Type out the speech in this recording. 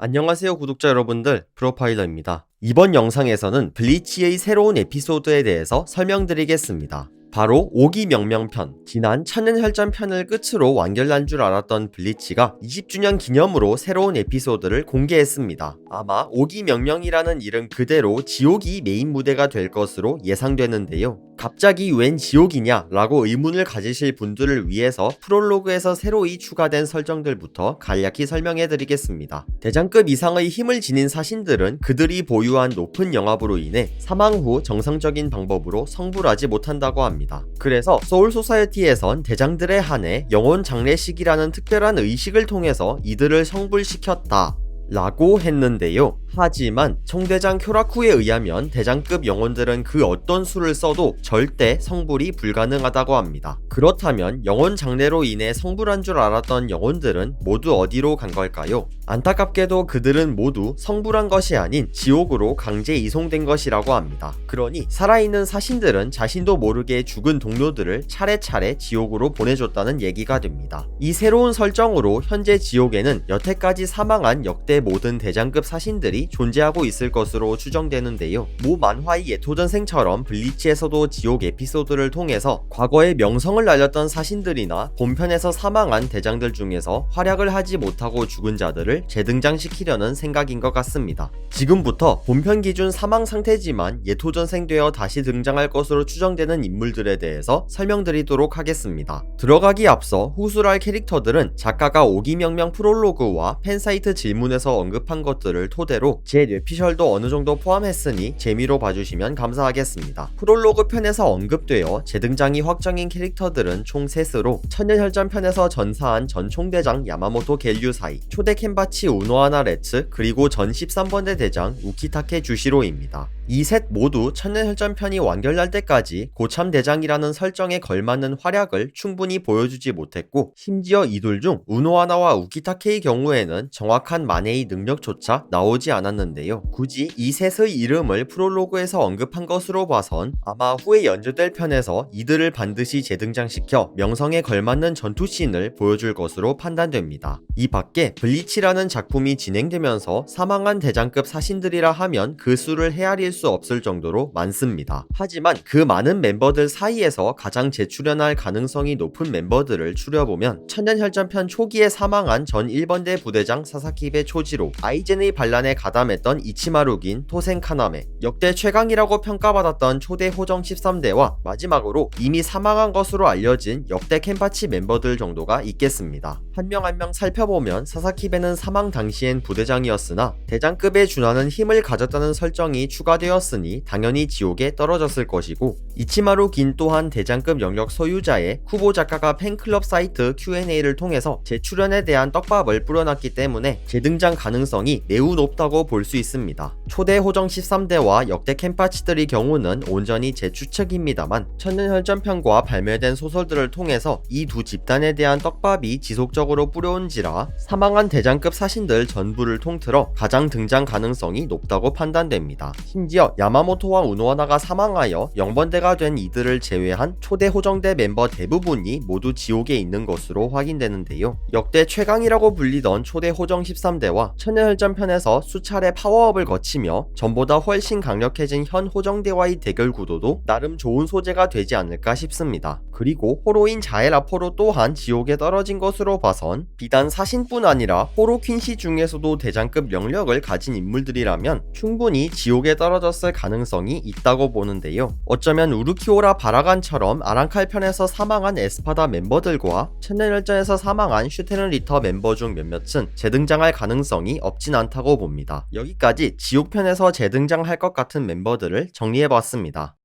안녕하세요 구독자 여러분들, 프로파일러입니다. 이번 영상에서는 블리치의 새로운 에피소드에 대해서 설명드리겠습니다. 바로 5기 명명편, 지난 천년혈전 편을 끝으로 완결난 줄 알았던 블리치가 20주년 기념으로 새로운 에피소드를 공개했습니다. 아마 5기 명명이라는 이름 그대로 지옥이 메인 무대가 될 것으로 예상되는데요. 갑자기 웬 지옥이냐 라고 의문을 가지실 분들을 위해서 프롤로그에서 새로이 추가된 설정들부터 간략히 설명해 드리겠습니다. 대장급 이상의 힘을 지닌 사신들은 그들이 보유한 높은 영합으로 인해 사망 후 정상적인 방법으로 성불하지 못한다고 합니다. 그래서 소울소사이어티에선 대장들에 한해 영혼 장례식이라는 특별한 의식을 통해서 이들을 성불시켰다 라고 했는데요. 하지만 총대장 쿄라쿠에 의하면 대장급 영혼들은 그 어떤 수를 써도 절대 성불이 불가능하다고 합니다. 그렇다면 영혼 장례로 인해 성불한 줄 알았던 영혼들은 모두 어디로 간 걸까요? 안타깝게도 그들은 모두 성불한 것이 아닌 지옥으로 강제 이송된 것이라고 합니다. 그러니 살아있는 사신들은 자신도 모르게 죽은 동료들을 차례차례 지옥으로 보내줬다는 얘기가 됩니다. 이 새로운 설정으로 현재 지옥에는 여태까지 사망한 역대 모든 대장급 사신들이 존재하고 있을 것으로 추정되는데요. 모 만화의 예토전생처럼 블리치에서도 지옥 에피소드를 통해서 과거의 명성을 날렸던 사신들이나 본편에서 사망한 대장들 중에서 활약을 하지 못하고 죽은 자들을 재등장시키려는 생각인 것 같습니다. 지금부터 본편 기준 사망 상태지만 예토전생되어 다시 등장할 것으로 추정되는 인물들에 대해서 설명드리도록 하겠습니다. 들어가기 앞서 후술할 캐릭터들은 작가가 5기 명명 프롤로그와 팬사이트 질문에서 언급한 것들을 토대로 제 뇌피셜도 어느정도 포함했으니 재미로 봐주시면 감사하겠습니다. 프롤로그 편에서 언급되어 재등장이 확정인 캐릭터들은 총 3수로 천년혈전 편에서 전사한 전 총대장 야마모토 겔류사이, 초대 켄바치 우노하나 레츠, 그리고 전 13번대 대장 우키타케 주시로입니다. 이 셋 모두 천년혈전 편이 완결날 때까지 고참 대장이라는 설정에 걸맞는 활약을 충분히 보여주지 못했고, 심지어 이둘 중 우노하나와 우키타케의 경우에는 정확한 만해의 능력조차 나오지 않았는데요. 굳이 이 셋의 이름을 프롤로그에서 언급한 것으로 봐선 아마 후에 연재될 편에서 이들을 반드시 재등장시켜 명성에 걸맞는 전투씬을 보여줄 것으로 판단됩니다. 이 밖에 블리치라는 작품이 진행되면서 사망한 대장급 사신들이라 하면 그 수를 헤아릴 수 없을 정도로 많습니다. 하지만 그 많은 멤버들 사이에서 가장 재출연할 가능성이 높은 멤버들을 추려보면 천년혈전편 초기에 사망한 전 1번대 부대장 사사키베 초지로, 아이젠의 반란에 가담했던 이치마루긴 토생 카나메, 역대 최강이라고 평가받았던 초대 호정 13대와 마지막으로 이미 사망한 것으로 알려진 역대 켄파치 멤버들 정도가 있겠습니다. 한 명 한 명 살펴보면 사사키베는 사망 당시엔 부대장이었으나 대장급에 준하는 힘을 가졌다는 설정이 추가되었으니 당연히 지옥에 떨어졌을 것이고, 이치마루 긴 또한 대장급 영역 소유자의 쿠보 작가가 팬클럽 사이트 Q&A를 통해서 재출연에 대한 떡밥을 뿌려놨기 때문에 재등장 가능성이 매우 높다고 볼 수 있습니다. 초대 호정 13대와 역대 켄파치들의 경우는 온전히 제 추측입니다만, 천년혈전편과 발매된 소설들을 통해서 이 두 집단에 대한 떡밥이 지속적으로 뿌려온지라 사망한 대장급 사신들 전부를 통틀어 가장 등장 가능성이 높다고 판단됩니다. 심지어 야마모토와 우노하나가 사망하여 0번대가 된 이들을 제외한 초대 호정대 멤버 대부분이 모두 지옥에 있는 것으로 확인되는데요. 역대 최강이라고 불리던 초대 호정 13대와 천년혈전 편에서 수차례 파워업을 거치며 전보다 훨씬 강력해진 현 호정대와의 대결 구도도 나름 좋은 소재가 되지 않을까 싶습니다. 그리고 호로인 자엘 아포로 또한 지옥에 떨어진 것으로 봐선 비단 사신뿐 아니라 호로 퀸시 중에서도 대장급 영역을 가진 인물들이라면 충분히 지옥에 떨어졌을 가능성이 있다고 보는데요. 어쩌면 우르키오라 바라간처럼 아랑칼 편에서 사망한 에스파다 멤버들과 천년혈전에서 사망한 슈테른 리터 멤버 중 몇몇은 재등장할 가능성이 없진 않다고 봅니다. 여기까지 지옥편에서 재등장할 것 같은 멤버들을 정리해봤습니다.